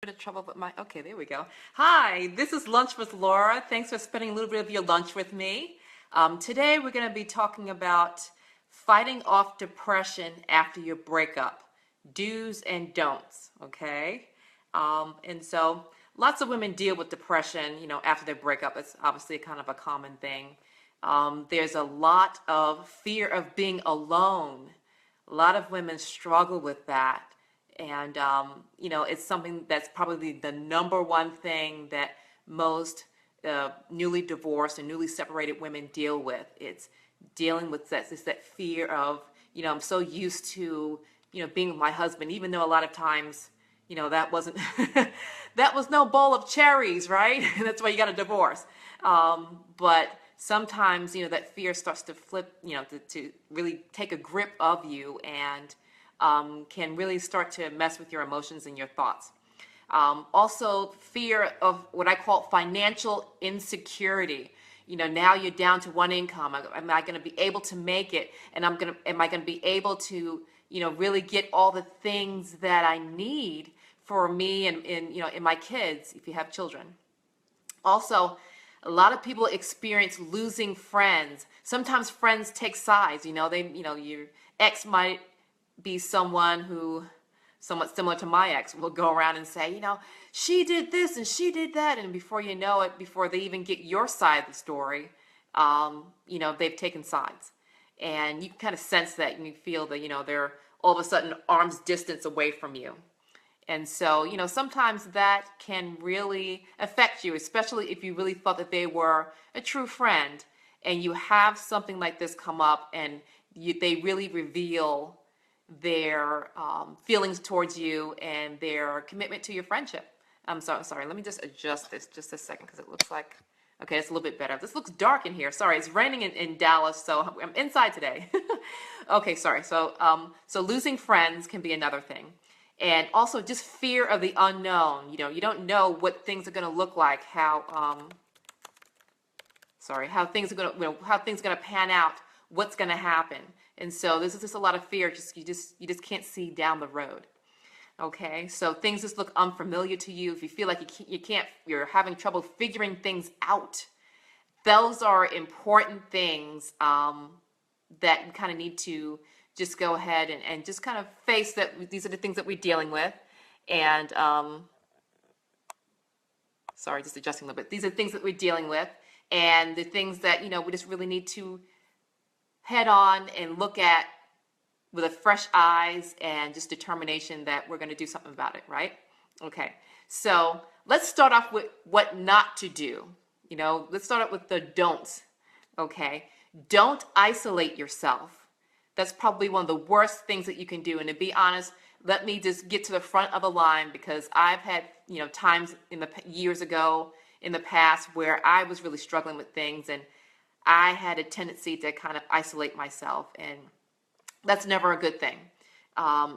Bit of trouble with my, okay, there we go. Hi, this is Lunch with Laura. Thanks for spending a little bit of your lunch with me. Today we're going to be talking about fighting off depression after your breakup, do's and don'ts, okay? And so lots of women deal with depression, after their breakup. It's obviously kind of a common thing. There's a lot of fear of being alone. A lot of women struggle with that. And, it's something that's probably the number one thing that most newly divorced and newly separated women deal with. It's dealing with that, it's that fear of, I'm so used to, being with my husband, even though a lot of times, that wasn't, that was no bowl of cherries, right? That's why you got a divorce. But sometimes, that fear starts to flip, to really take a grip of you and can really start to mess with your emotions and your thoughts. Also, fear of what I call financial insecurity. Now you're down to one income. Am I going to be able to make it? And am I going to be able to, really get all the things that I need for me and my kids, if you have children. Also, a lot of people experience losing friends. Sometimes friends take sides. Your ex might be someone who, somewhat similar to my ex, will go around and say, she did this and she did that, and before you know it, before they even get your side of the story, they've taken sides, and you kind of sense that, and you feel that they're all of a sudden arm's distance away from you. And so, sometimes that can really affect you, especially if you really thought that they were a true friend, and you have something like this come up, and they really reveal their feelings towards you and their commitment to your friendship. I'm sorry, let me just adjust this just a second, because it looks like, okay, it's a little bit better. This looks dark in here. Sorry, it's raining in Dallas, so I'm inside today. Okay, sorry. So losing friends can be another thing. And also just fear of the unknown. You don't know what things are going to look like, how things are going to pan out, what's going to happen. And so this is just a lot of fear. You just can't see down the road. Okay, so things just look unfamiliar to you. If you feel like you're having trouble figuring things out, those are important things that you kind of need to just go ahead and just kind of face that these are the things that we're dealing with. And sorry, just adjusting a little bit. These are the things that we're dealing with, and the things that we just really need to head on and look at with a fresh eyes and just determination that we're going to do something about it, right? Okay, so let's start off with what not to do. Let's start off with the don'ts. Okay, don't isolate yourself. That's probably one of the worst things that you can do. And to be honest, let me just get to the front of the line, because I've had times in the years ago in the past where I was really struggling with things, and I had a tendency to kind of isolate myself, and that's never a good thing.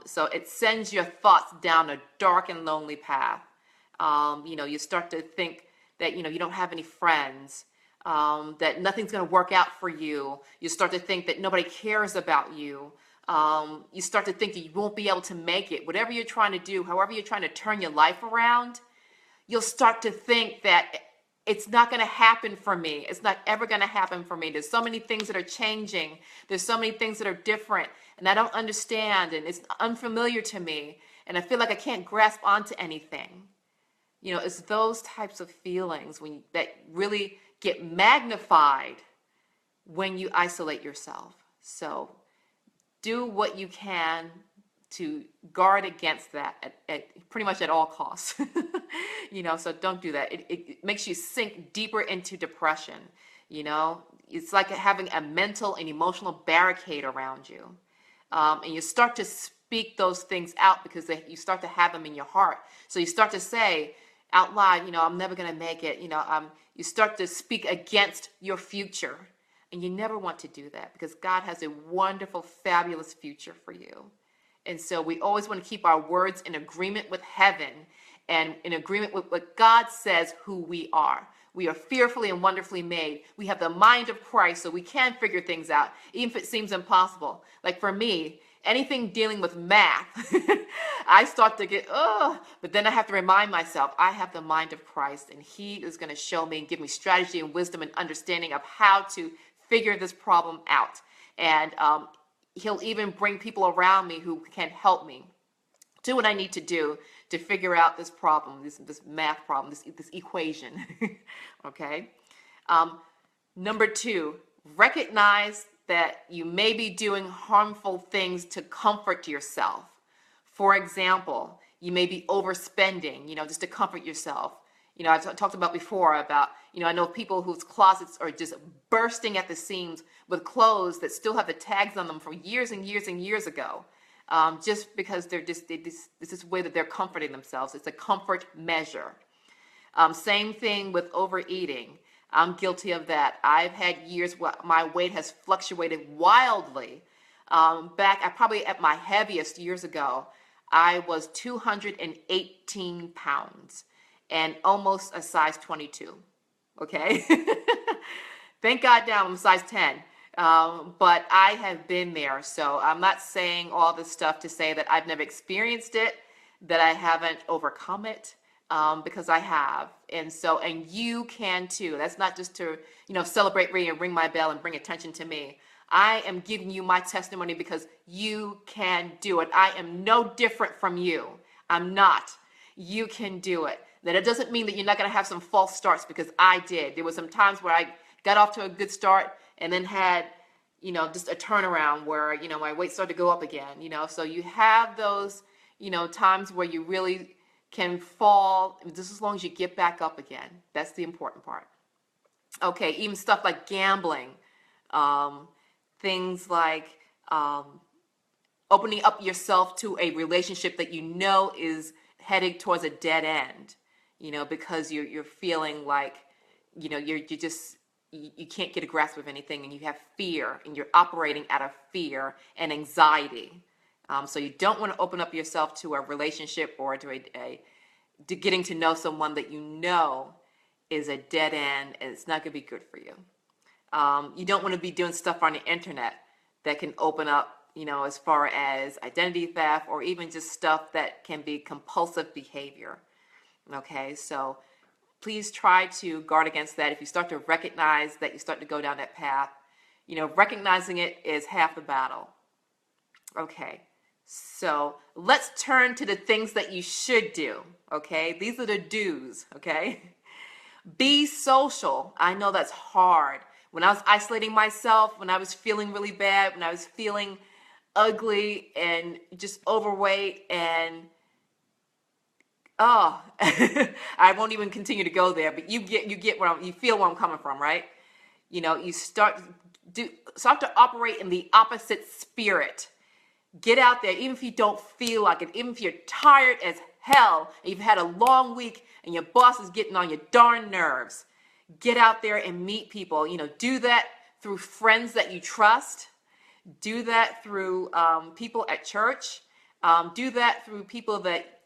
So it sends your thoughts down a dark and lonely path. You start to think that, you don't have any friends, that nothing's going to work out for you. You start to think that nobody cares about you. You start to think that you won't be able to make it. Whatever you're trying to do, however you're trying to turn your life around, you'll start to think that it's not going to happen for me. It's not ever going to happen for me. There's so many things that are changing. There's so many things that are different, and I don't understand, and it's unfamiliar to me, and I feel like I can't grasp onto anything. It's those types of feelings that really get magnified when you isolate yourself. So do what you can to guard against that at pretty much at all costs. So don't do that. It makes you sink deeper into depression. It's like having a mental and emotional barricade around you. And you start to speak those things out because you start to have them in your heart. So you start to say out loud, I'm never going to make it. You start to speak against your future. And you never want to do that, because God has a wonderful, fabulous future for you. And so we always want to keep our words in agreement with heaven and in agreement with what God says who we are. We are fearfully and wonderfully made. We have the mind of Christ, so we can figure things out, even if it seems impossible. Like for me, anything dealing with math, I start to get, but then I have to remind myself, I have the mind of Christ, and he is going to show me and give me strategy and wisdom and understanding of how to figure this problem out. And he'll even bring people around me who can help me do what I need to do to figure out this problem, this math problem, this equation. Okay. Number 2, recognize that you may be doing harmful things to comfort yourself. For example, you may be overspending, just to comfort yourself. I've talked about before about, I know people whose closets are just bursting at the seams with clothes that still have the tags on them from years and years and years ago. Just because this is the way that they're comforting themselves. It's a comfort measure. Same thing with overeating. I'm guilty of that. I've had years where my weight has fluctuated wildly. Probably at my heaviest years ago, I was 218 pounds and almost a size 22. Okay. Thank God now I'm a size 10. But I have been there. So I'm not saying all this stuff to say that I've never experienced it, that I haven't overcome it. Because I have. And you can too. That's not just to, celebrate me and ring my bell and bring attention to me. I am giving you my testimony because you can do it. I am no different from you. I'm not. You can do it. That it doesn't mean that you're not going to have some false starts, because I did. There was some times where I got off to a good start and then had, just a turnaround where, my weight started to go up again, So you have those, times where you really can fall, just as long as you get back up again. That's the important part. Okay, even stuff like gambling, things like opening up yourself to a relationship that is heading towards a dead end, because you're feeling like, you can't get a grasp of anything, and you have fear, and you're operating out of fear and anxiety. So you don't want to open up yourself to a relationship or to to getting to know someone that is a dead end, and it's not going to be good for you. You don't want to be doing stuff on the internet that can open up, as far as identity theft, or even just stuff that can be compulsive behavior. Okay, so please try to guard against that. If you start to recognize that you start to go down that path, recognizing it is half the battle. Okay. So let's turn to the things that you should do, okay? These are the do's, okay? Be social. I know that's hard. When I was isolating myself, when I was feeling really bad, when I was feeling ugly and just overweight and, I won't even continue to go there, but you feel where I'm coming from, right? You start to operate in the opposite spirit. Get out there, even if you don't feel like it, even if you're tired as hell, and you've had a long week, and your boss is getting on your darn nerves. Get out there and meet people. Do that through friends that you trust. Do that through people at church. Do that through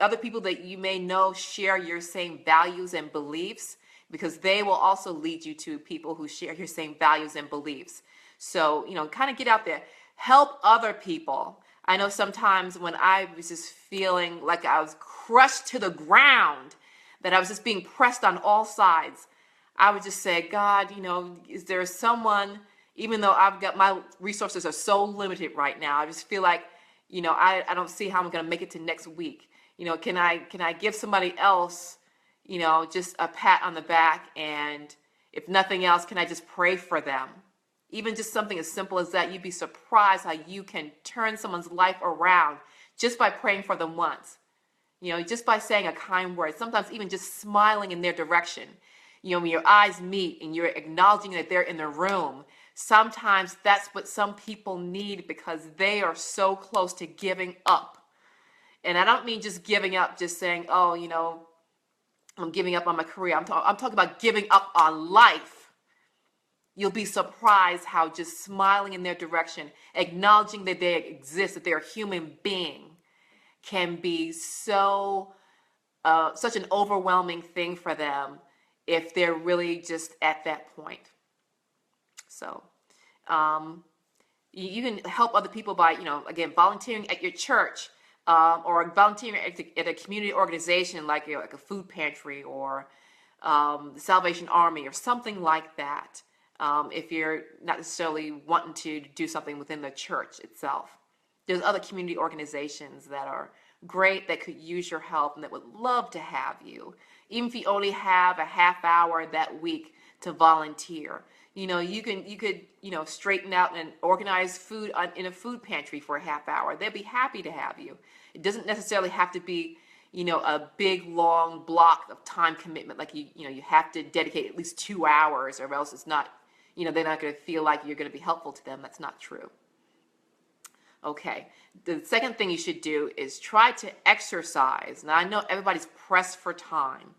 other people that you may know share your same values and beliefs, because they will also lead you to people who share your same values and beliefs. So, kind of get out there. Help other people. I know sometimes when I was just feeling like I was crushed to the ground, that I was just being pressed on all sides, I would just say, God, is there someone, even though I've got, my resources are so limited right now, I just feel like, I don't see how I'm going to make it to next week. Can I give somebody else, just a pat on the back, and if nothing else, can I just pray for them? Even just something as simple as that. You'd be surprised how you can turn someone's life around just by praying for them once. Just by saying a kind word, sometimes even just smiling in their direction. When your eyes meet and you're acknowledging that they're in the room, sometimes that's what some people need, because they are so close to giving up. And I don't mean just giving up, just saying, I'm giving up on my career. I'm talking about giving up on life. You'll be surprised how just smiling in their direction, acknowledging that they exist, that they're a human being, can be such an overwhelming thing for them if they're really just at that point. So, You can help other people by, again, volunteering at your church, or volunteering at a community organization like, like a food pantry, or the Salvation Army, or something like that. If you're not necessarily wanting to do something within the church itself, there's other community organizations that are great, that could use your help and that would love to have you. Even if you only have a half hour that week to volunteer, you could straighten out and organize food in a food pantry for a half hour. They'd be happy to have you. It doesn't necessarily have to be a big long block of time commitment, like you have to dedicate at least 2 hours, or else it's not, they're not going to feel like you're going to be helpful to them. That's not true. Okay, the second thing you should do is try to exercise. Now, I know everybody's pressed for time,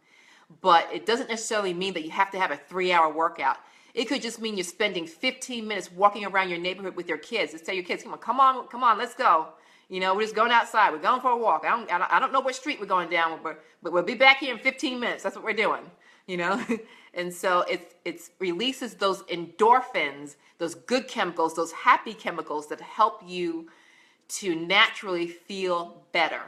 but it doesn't necessarily mean that you have to have a 3-hour workout. It could just mean you're spending 15 minutes walking around your neighborhood with your kids. Just tell your kids, come on, let's go. We're just going outside. We're going for a walk. I don't know what street we're going down, but we'll be back here in 15 minutes. That's what we're doing, And so it releases those endorphins, those good chemicals, those happy chemicals that help you to naturally feel better.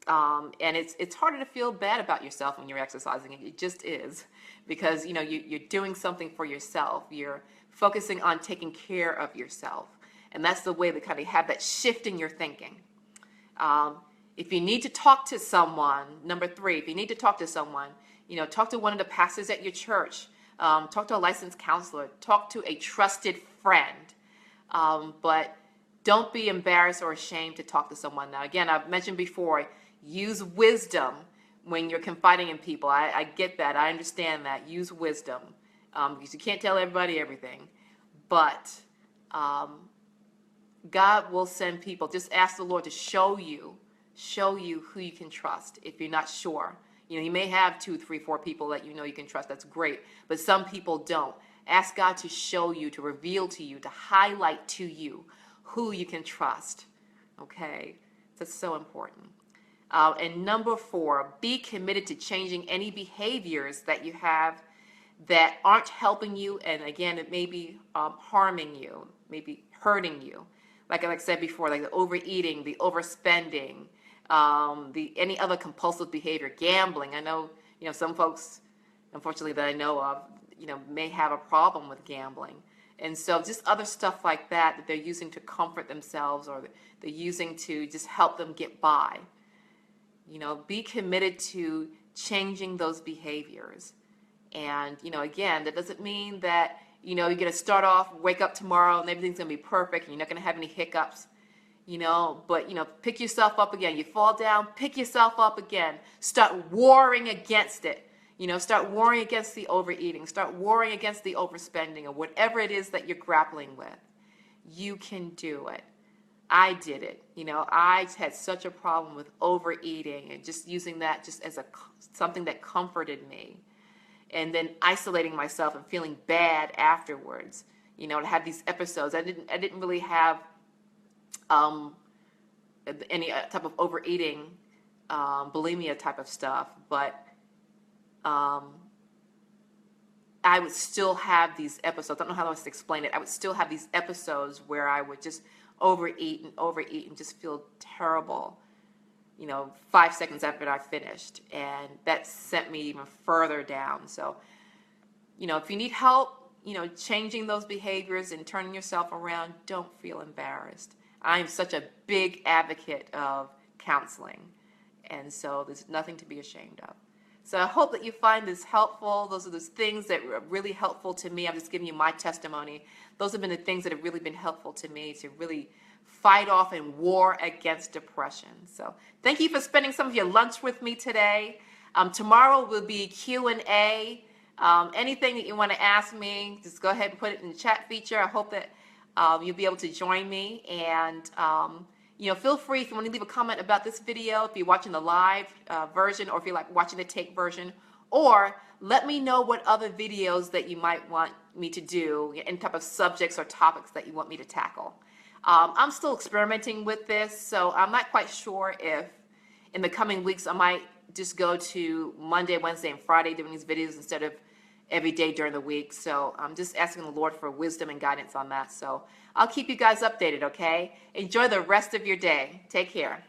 And it's harder to feel bad about yourself when you're exercising. It just is, because you're doing something for yourself. You're focusing on taking care of yourself, and that's the way to kind of have that shift in your thinking. If you need to talk to someone, number 3, if you need to talk to someone, talk to one of the pastors at your church, talk to a licensed counselor, talk to a trusted friend, but don't be embarrassed or ashamed to talk to someone. Now, again, I've mentioned before, use wisdom when you're confiding in people. I get that. I understand that. Use wisdom, because you can't tell everybody everything. But God will send people. Just ask the Lord to show you who you can trust if you're not sure. You may have 2, 3, 4 people that you can trust. That's great. But some people don't. Ask God to show you, to reveal to you, to highlight to you who you can trust. Okay? That's so important. And number 4, be committed to changing any behaviors that you have that aren't helping you. And again, it may be harming you, maybe hurting you. Like I said before, like the overeating, the overspending, any other compulsive behavior, gambling. I know, some folks, unfortunately, that I know of, may have a problem with gambling. And so just other stuff like that they're using to comfort themselves, or they're using to just help them get by. Be committed to changing those behaviors. And, again, that doesn't mean that, you're going to start off, wake up tomorrow, and everything's going to be perfect, and you're not going to have any hiccups, but, pick yourself up again. You fall down, pick yourself up again. Start warring against it. Start warring against the overeating. Start warring against the overspending, or whatever it is that you're grappling with. You can do it. I did it. I had such a problem with overeating and just using that just as something that comforted me. And then isolating myself and feeling bad afterwards, to have these episodes. I didn't really have any type of overeating, bulimia type of stuff, but I would still have these episodes. I don't know how else to explain it. I would still have these episodes where I would just overeat and just feel terrible, 5 seconds after I finished. And that sent me even further down. So, if you need help, changing those behaviors and turning yourself around, don't feel embarrassed. I am such a big advocate of counseling. And so there's nothing to be ashamed of. So I hope that you find this helpful. Those are those things that were really helpful to me. I'm just giving you my testimony. Those have been the things that have really been helpful to me to really fight off and war against depression. So thank you for spending some of your lunch with me today. Tomorrow will be Q&A. Anything that you want to ask me, just go ahead and put it in the chat feature. I hope that you'll be able to join me. And feel free, if you want to leave a comment about this video, if you're watching the live version, or if you're like watching the tape version, or let me know what other videos that you might want me to do, any type of subjects or topics that you want me to tackle. I'm still experimenting with this, so I'm not quite sure if in the coming weeks I might just go to Monday, Wednesday, and Friday doing these videos instead of every day during the week. So I'm just asking the Lord for wisdom and guidance on that. So I'll keep you guys updated, okay? Enjoy the rest of your day. Take care.